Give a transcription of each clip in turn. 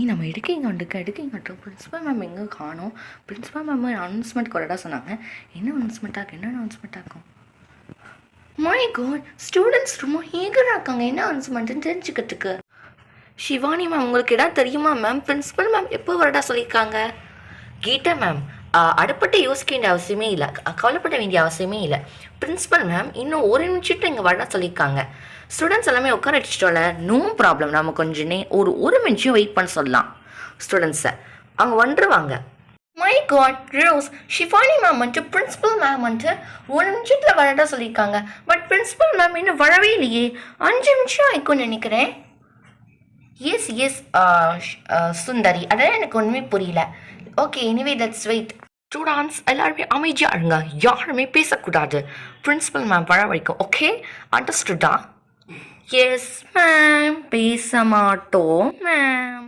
நம்ம எடுக்கீங்கட்டும் principal ma'am எங்கே காணோம். பிரின்ஸிபல் மேம் அனௌன்ஸ்மெண்ட் கொரடாக சொன்னாங்க. என்ன அனௌன்ஸ்மெண்ட் ஆகும்? மை காட், ஸ்டூடெண்ட்ஸ் ரொம்ப ஈகராக இருக்காங்க என்ன அனௌன்ஸ்மெண்ட்டுன்னு தெரிஞ்சுக்கிறதுக்கு. ஷிவானி மேம், உங்களுக்கு இடம் தெரியுமா மேம்? பிரின்ஸிபல் மேம் எப்போ வரடா சொல்லியிருக்காங்க? கீதா மேம், அடுப்பட்டு யோசிக்க வேண்டிய அவசியமே இல்லை, கவலைப்பட வேண்டிய அவசியமே இல்லை. பிரின்ஸிபல் மேம் இன்னும் ஒரு நிமிஷத்தை இங்கே வரடா சொல்லியிருக்காங்க. ஸ்டூடெண்ட்ஸ் எல்லாமே உட்கார வச்சுட்டோம்ல, நோ ப்ராப்ளம். நம்ம கொஞ்சம் ஒரு நிமிஷம் வெயிட் பண்ண சொல்லலாம் ஸ்டூடெண்ட்ஸை, அவங்க வந்துடுவாங்க. My God Rose, Shifani ma'am வந்துட்டு பிரின்ஸிபல் மேம் வந்துட்டு ஒரு நிமிஷத்தில் வரடா சொல்லியிருக்காங்க. பட் பிரின்ஸிபல் மேம் இன்னும் வரவே இல்லையே, 5 நிமிஷம் ஆயிக்கும்னு நினைக்கிறேன். எஸ் சுந்தரி, அதான் எனக்கு ஒன்றுமே புரியல. Okay, anyway let's wait. Students எல்லாருமே அமைதியாக இருங்க, யாருமே பேசக்கூடாது. பிரின்ஸிபல் மேம் வர வரைக்கும். ஓகே, அண்டர்ஸ்டுடா? எஸ் மேம், பேச மாட்டோம் ma'am.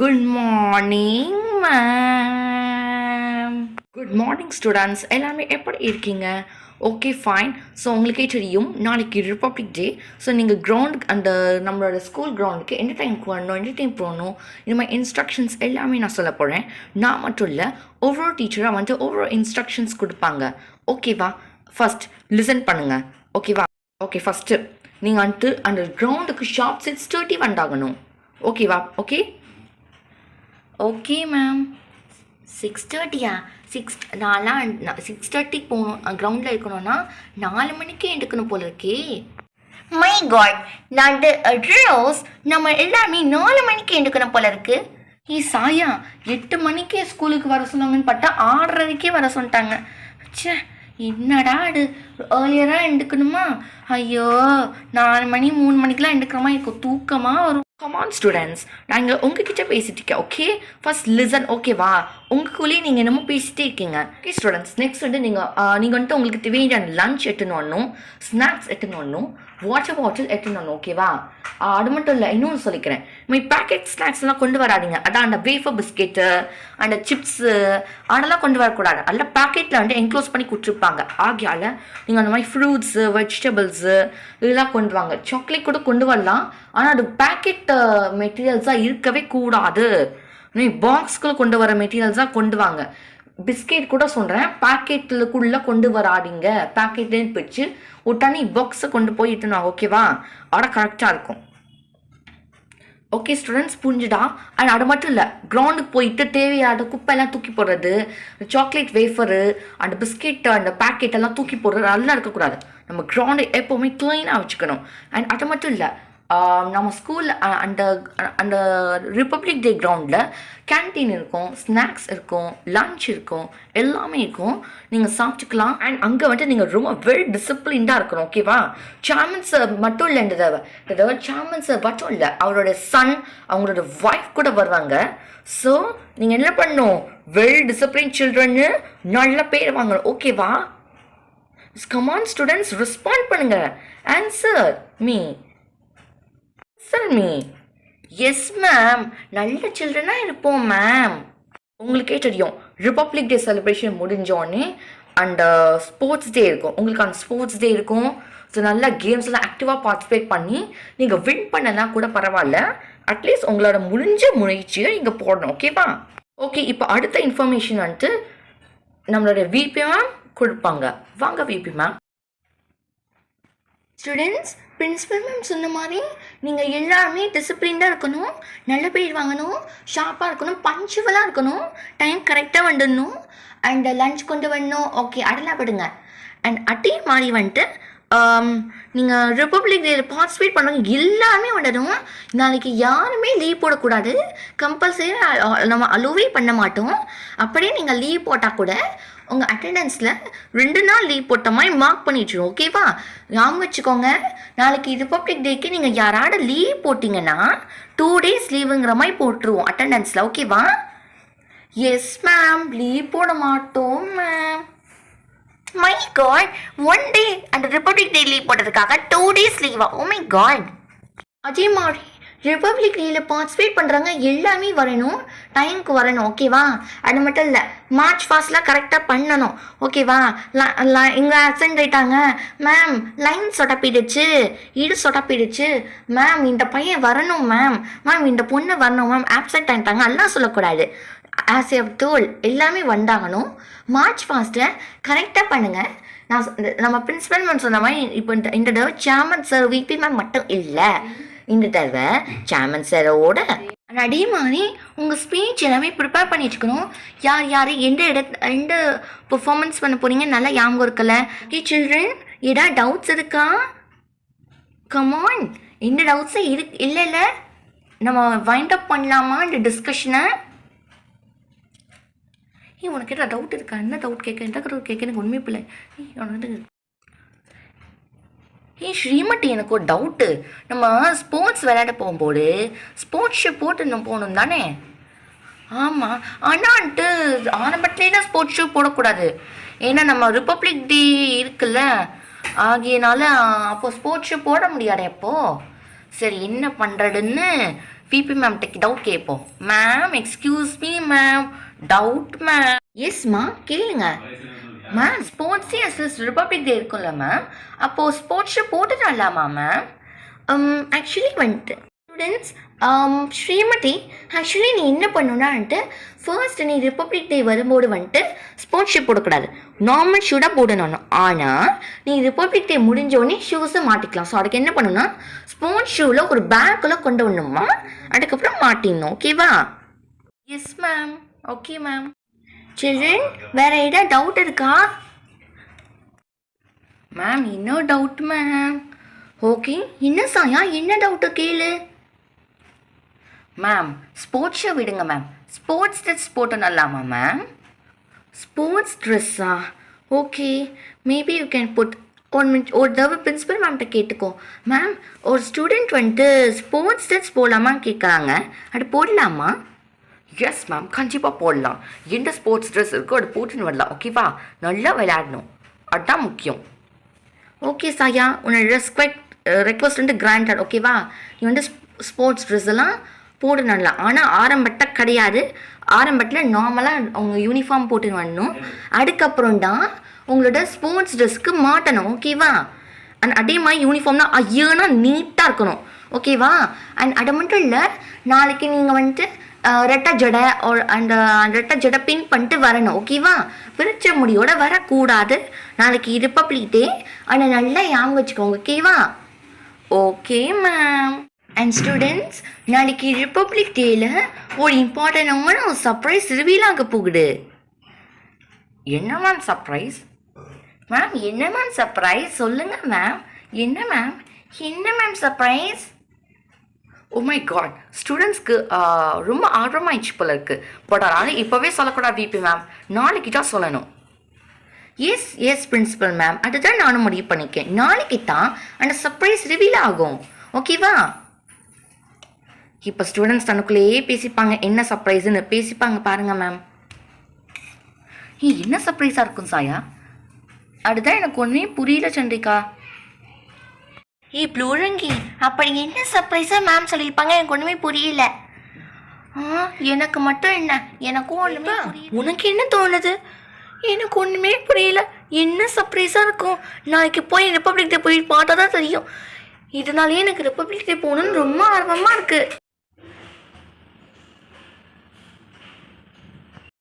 Good morning ma'am. Good morning students, எல்லாருமே எப்படி இருக்கீங்க? Okay fine. ஸோ உங்களுக்கே தெரியும் நாளைக்கு ரிப்பப்ளிக் டே. ஸோ நீங்கள் கிரவுண்ட் அந்த நம்மளோட ஸ்கூல் கிரவுண்டுக்கு எந்த டைமுக்கு வரணும், எந்த டைம் போகணும், இந்த மாதிரி இன்ஸ்ட்ரக்ஷன்ஸ் எல்லாமே நான் சொல்ல போகிறேன். நான் மட்டும் இல்லை, ஒவ்வொரு டீச்சராக வந்துட்டு ஒவ்வொரு இன்ஸ்ட்ரக்ஷன்ஸ் கொடுப்பாங்க. ஓகேவா? ஃபஸ்ட் லிசன் பண்ணுங்கள். ஓகேவா? ஓகே, ஃபஸ்ட்டு நீங்கள் வந்துட்டு அந்த கிரவுண்டுக்கு ஷார்ப் 6:30 வந்தாகணும். ஓகேவா? Okay ma'am. 6:30யா? நான்லாம் 6:30 போகணும், கிரவுண்டில் இருக்கணும்னா 4 மணிக்கே எடுக்கணும் போல இருக்கே. மை காட், நான் ரோஸ், நம்ம எல்லாமே 4 மணிக்கு எடுக்கணும் போல இருக்கு. சாயா, 8 மணிக்கே ஸ்கூலுக்கு வர சொன்னாங்கன்னு பார்த்தா 6:30க்கே வர சொல்லிட்டாங்க. சே, என்னடா அது, ஏர்லியராக எடுக்கணுமா? ஐயோ, 4 மணி 3 மணிக்கெலாம் எடுக்கிறோமா, எனக்கு தூக்கமாக வரும். கமான் ஸ்டூடெண்ட்ஸ், நாங்கள் உங்ககிட்ட பேசிட்டு இருக்கேன். Okay, first listen. ஓகேவா? உங்களுக்குள்ளேயே நீங்கள் என்னமோ பேசிட்டே இருக்கீங்க. ஓகே ஸ்டூடெண்ட்ஸ், நெக்ஸ்ட் வந்து நீங்கள் வந்துட்டு உங்களுக்கு தேவையான லஞ்ச் எடுத்துன்னு வரணும், ஸ்நாக்ஸ் எடுத்துன்னு வரணும், வாட்டர் பாட்டில் எடுத்துன்னு வரணும். ஓகேவா? அது மட்டும் இல்லை, இன்னொன்று சொல்லிக்கிறேன், பேக்கெட் ஸ்நாக்ஸ்லாம் கொண்டு வராதிங்க. அதான் அந்த வேஃபர் பிஸ்கெட்டு, அந்த சிப்ஸு, அதெல்லாம் கொண்டு வரக்கூடாது. அதில் பேக்கெட்டில் வந்து என்க்ளோஸ் பண்ணி கொடுத்துருப்பாங்க. ஆகியால் நீங்கள் அந்த மாதிரி ஃப்ரூட்ஸு, வெஜிடபிள்ஸு இதெல்லாம் கொண்டு வாங்க. சாக்லேட் கூட கொண்டு வரலாம், ஆனால் அது பேக்கெட் மெட்டீரியல்ஸாக இருக்கவே கூடாது. பாக்ஸ்குள்ளே கொண்டு வர மெட்டீரியல்ஸாக கொண்டு வாங்க. பிஸ்கெட் கூட சொல்கிறேன், பேக்கெட்டுக்குள்ளே கொண்டு வராதிங்க. பேக்கெட்லேன்னு பிடிச்சி ஒரு தனி பாக்ஸை கொண்டு போய் இட்டுனா. ஓகேவா? அட கரெக்டாக இருக்கும். Okay students, புரிஞ்சுடா? அண்ட் அது மட்டும் இல்லை, கிரவுண்டுக்கு போயிட்டு தேவையான குப்பையெல்லாம் தூக்கி போடுறது, சாக்லேட் வேஃபரு, அந்த பிஸ்கெட், அந்த பேக்கெட்டெல்லாம் தூக்கி போடுறது அதெல்லாம் இருக்கக்கூடாது. நம்ம கிரவுண்டை எப்போவுமே க்ளீனாக வச்சுக்கணும். அண்ட் அது மட்டும் இல்லை, நம்ம ஸ்கூல் அந்த ரிப்பப்ளிக் டே கிரவுண்டில் கேன்டீன் இருக்கும், ஸ்நாக்ஸ் இருக்கும், லன்ச் இருக்கும், எல்லாமே இருக்கும். நீங்கள் சாப்பிட்டுக்கலாம். அண்ட் அங்கே வந்துட்டு நீங்கள் ரொம்ப வெல் டிசிப்ளின்டாக இருக்கணும். ஓகேவா? சேர்மன் சார் மட்டும் இல்லை, இந்த தடவை சேர்மன் சார் மட்டும் இல்லை, அவரோட சன், அவங்களோட ஒய்ஃப் கூட வருவாங்க. ஸோ நீங்கள் என்ன பண்ணணும், வெல் டிசிப்ளின் சில்ட்ரன்னு நல்ல பேர் வாங்கணும். ஓகேவா? கமான் ஸ்டூடெண்ட்ஸ், ரெஸ்பாண்ட் பண்ணுங்க. Answer me. எஸ் மேம், நல்ல சில்ட்ரனாக இருப்போம் மேம். உங்களுக்கே தெரியும், ரிப்பப்ளிக் டே செலிப்ரேஷன் முடிஞ்சோடனே அந்த ஸ்போர்ட்ஸ் டே இருக்கும். உங்களுக்கு அந்த ஸ்போர்ட்ஸ் டே இருக்கும். ஸோ நல்லா கேம்ஸ்லாம் ஆக்டிவாக பார்ட்டிசிபேட் பண்ணி நீங்கள் வின் பண்ணலாம் கூட பரவாயில்ல, அட்லீஸ்ட் உங்களோட முடிஞ்ச முயற்சியை நீங்கள் போடணும். ஓகேவா? ஓகே, இப்போ அடுத்த இன்ஃபர்மேஷன் வந்துட்டு நம்மளோட விபி மேம் கொடுப்பாங்க. வாங்க VP ma'am. Students, principal ma'am சொன்ன மாதிரி நீங்கள் எல்லாருமே டிசிப்ளின்டாக இருக்கணும், நல்ல பேர் வாங்கணும், ஷார்ப்பாக இருக்கணும், பஞ்சுவலாக இருக்கணும், டைம் கரெக்டாக வந்துடணும், அண்ட் லஞ்ச் கொண்டு வரணும். ஓகே, அதெல்லாம் விடுங்க. அண்ட் அதே மாதிரி வந்துட்டு நீங்கள் ரிப்பப்ளிக் டேயில் பார்ட்டிசிபேட் பண்ணுவாங்க எல்லாருமே வந்துடும். நாளைக்கு யாருமே லீவ் போடக்கூடாது, கம்பல்சரி நம்ம அலோவே பண்ண மாட்டோம். அப்படியே நீங்கள் லீவ் போட்டால் கூட உங்கள் அட்டெண்டன்ஸில் 2 நாள் லீவ் போட்ட மாதிரி மார்க் பண்ணிட்டுருவோம். ஓகேவா? ஞாபகம் வச்சுக்கோங்க, நாளைக்கு ரிப்பப்ளிக் டேக்கு நீங்கள் யாராவது லீவ் போட்டிங்கன்னா 2 days லீவுங்கிற மாதிரி போட்டுருவோம் அட்டெண்டன்ஸில். ஓகேவா? எஸ் மேம், லீவ் போட மாட்டோம் மேம். மை காட், 1 day அந்த ரிப்பப்ளிக் டே லீவ் போட்டதுக்காக 2 days லீவா? Oh my God. அதே மாதிரி ரிப்பப்ளிக் டேயில் பார்ட்டிசிபேட் பண்ணுறாங்க எல்லாமே வரணும், டைமுக்கு வரணும், ஓகேவா? அது மட்டும் இல்லை, மார்ச் ஃபாஸ்ட்லாம் கரெக்டாக பண்ணணும், ஓகேவா? இங்கே ஆக்சிடென்ட் ஆகிட்டாங்க மேம், லைன் சொட்டப்பிடுச்சு, இடு சொட்டப்பிடுச்சு மேம், இந்த பையன் வரணும் மேம், மேம் இந்த பொண்ணு வரணும் மேம், ஆப்சென்ட் ஆகிட்டாங்க எல்லாம் சொல்லக்கூடாது. ஆஸ் எ டோல் எல்லாமே வந்தாகணும். மார்ச் ஃபாஸ்ட்டை கரெக்டாக பண்ணுங்கள். நான் நம்ம பிரின்ஸிபல் மேம் சொன்ன மாதிரி இப்போ இந்த தடவை சேர்மன் சார் விபி மேம் மட்டும் இல்லை, இந்த தடவை சேர்மன் சாரோட அதே மாதிரி உங்கள் ஸ்பீச் எல்லாமே ப்ரிப்பேர் பண்ணி வச்சுக்கணும். யார் யார் எந்த பெர்ஃபார்மன்ஸ் பண்ண போகிறீங்க நல்லா ஞாபகம் இருக்குல்ல? சில்ட்ரன் ஏதாவது டவுட்ஸ் இருக்கா? கமான், எந்த டவுட்ஸும் இல்லை நம்ம வைண்ட் அப் பண்ணலாமா இந்த டிஸ்கஷனை? உனக்கு என்ன டவுட் இருக்கா? என்ன டவுட் கேட்க, என்ன டவுட் கேட்க, எனக்கு உண்மை பிள்ளை. ஸ்ரீமதி, எனக்கு ஒரு டவுட்டு. நம்ம ஸ்போர்ட்ஸ் விளையாட போகும்போது ஸ்போர்ட்ஸ் ஷூ போட்டு நம்ம போகணும் தானே? ஆமாம், ஆனான்ட்டு ஆரம்பத்துலேயே தான் ஸ்போர்ட்ஸ் ஷூ போடக்கூடாது. ஏன்னா நம்ம ரிப்பப்ளிக் டே இருக்குல்ல, ஆகியனால அப்போ ஸ்போர்ட்ஸ் ஷூ போட முடியாது. அப்போது சரி என்ன பண்ணுறதுன்னு விபி மேம்கிட்ட டவுட் கேட்போம். Ma'am excuse me ma'am, doubt ma'am. எஸ்மா கேளுங்க ma'am. Sports yes republic day இருக்கும்ல மேம், அப்போது ஸ்போர்ட்ஸ் ஷூ போட்டுடலாமா மேம்? ஆக்சுவலி வந்துட்டு ஸ்டூடெண்ட்ஸ், ஸ்ரீமதி ஆக்சுவலி நீ என்ன பண்ணணுன்னான்ட்டு ஃபர்ஸ்ட் நீ ரிப்பப்ளிக் டே வரும்போது வந்துட்டு ஸ்போர்ட்ஸ் ஷூ போடக்கூடாது, நார்மல் ஷூ தான் போடணும். ஆனால் நீ ரிப்பப்ளிக் டே முடிஞ்சோடனே ஷூஸை மாட்டிக்கலாம். ஸோ அதுக்கு என்ன பண்ணணும்னா ஸ்போர்ட்ஸ் ஷூவில் ஒரு பேக்கில் கொண்டு வரணுமா, அதுக்கப்புறம் மாட்டிடணும், ஓகேவா? Yes ma'am, okay ma'am. Children, வேறு ஏதாவது டவுட் இருக்கா? மேம் இன்னும் டவுட் மேம். ஓகே, என்ன சாயா, என்ன டவுட்டு கேளு மேம். ஸ்போர்ட்ஸ் ஷூ விடுங்க மேம், ஸ்போர்ட்ஸ் ட்ரெஸ் போட்டோன்னலாமா மேம்? ஸ்போர்ட்ஸ் ட்ரெஸ்ஸா? Okay, maybe you can put. ஒரு தடவை பிரின்சிபல் மேம்கிட்ட கேட்டுக்கோ. மேம் ஒரு ஸ்டூடெண்ட் வந்துட்டு ஸ்போர்ட்ஸ் ட்ரெஸ் போடலாமான்னு கேட்குறாங்க, அது போடலாமா? எஸ் மேம், கண்டிப்பாக போடலாம். எந்த ஸ்போர்ட்ஸ் ட்ரெஸ் இருக்கோ அது போட்டுன்னு வரலாம், ஓகேவா? நல்லா விளையாடணும், அதுதான் முக்கியம். ஓகே சாயா, உன்னோட ரெக்வஸ்ட் வந்து கிராண்டட், ஓகேவா? நீ வந்து ஸ்போர்ட்ஸ் ட்ரெஸ் எல்லாம் போடணும். ஆனால் ஆரம்பத்தில் கிடையாது, ஆரம்பத்தில் நார்மலாக அவங்க யூனிஃபார்ம் போட்டுன்னு வரணும். அதுக்கப்புறம் தான் உங்களோட ஸ்போர்ட்ஸ் ட்ரெஸ்க்கு மாட்டணும், ஓகேவா? அண்ட் அதே மாதிரி யூனிஃபார்ம்னா ஐயோனா நீட்டாக இருக்கணும், ஓகேவா? அண்ட் அது மட்டும் இல்லை, நாளைக்கு நீங்கள் வந்துட்டு ரெட்டை ஜடை அந்த ரெட்டை ஜடை பின் பண்ணிட்டு வரணும், ஓகேவா? விரிச்ச முடியோட வரக்கூடாது. நாளைக்கு ரிப்பப்ளிக் டே, ஆனால் நல்லா ஞாபகம் வச்சுக்கோங்க, ஓகேவா? Okay ma'am. அண்ட் ஸ்டூடெண்ட்ஸ், நாளைக்கு ரிப்பப்ளிக் டேயில் ஒரு இம்பார்ட்டண்டான ஒரு சர்ப்ரைஸ் ரிவீல் ஆக போகுது. என்ன மேம் சர்ப்ரைஸ்? மேம் என்ன மேம் சர்ப்ரைஸ் சொல்லுங்கள் மேம். என்ன மேம், என்ன ma'am surprise? Oh my God, ஸ்டூடெண்ட்ஸ்க்கு ரொம்ப ஆர்வமாகிடுச்சு போல இருக்குது. பட் அதனால் இப்போவே சொல்லக்கூடாது விபி மேம், நாளைக்கு தான் சொல்லணும். எஸ் எஸ் பிரின்சிபல் மேம், அதுதான் நானும் முடிவு பண்ணிக்கேன். நாளைக்கு தான் அந்த சர்ப்ரைஸ் ரிவீல் ஆகும், ஓகேவா? இப்போ ஸ்டூடெண்ட்ஸ் தனக்குள்ளேயே பேசிப்பாங்க, என்ன சர்ப்ரைஸ்ன்னு பேசிப்பாங்க பாருங்கள் மேம். என்ன சர்ப்ரைஸாக இருக்கும் சாயா? அதுதான் எனக்கு ஒன்றுமே புரியல சந்திரிகா. ப்ளூரங்கி, அப்படி என்ன சர்ப்ரைஸாக மேம் சொல்லியிருப்பாங்க, எனக்கு ஒன்றுமே புரியல. எனக்கு மட்டும் என்ன, எனக்கும் ஒன்றுமே. உனக்கு என்ன தோணுது? எனக்கு ஒன்றுமே புரியல. என்ன சர்ப்ரைஸாக இருக்கும்? நாளைக்கு போய் ரிப்பப்ளிக் டே போய் பார்த்தா தான் தெரியும். இதனாலேயே எனக்கு ரிப்பப்ளிக் டே போகணுன்னு ரொம்ப ஆர்வமாக இருக்குது.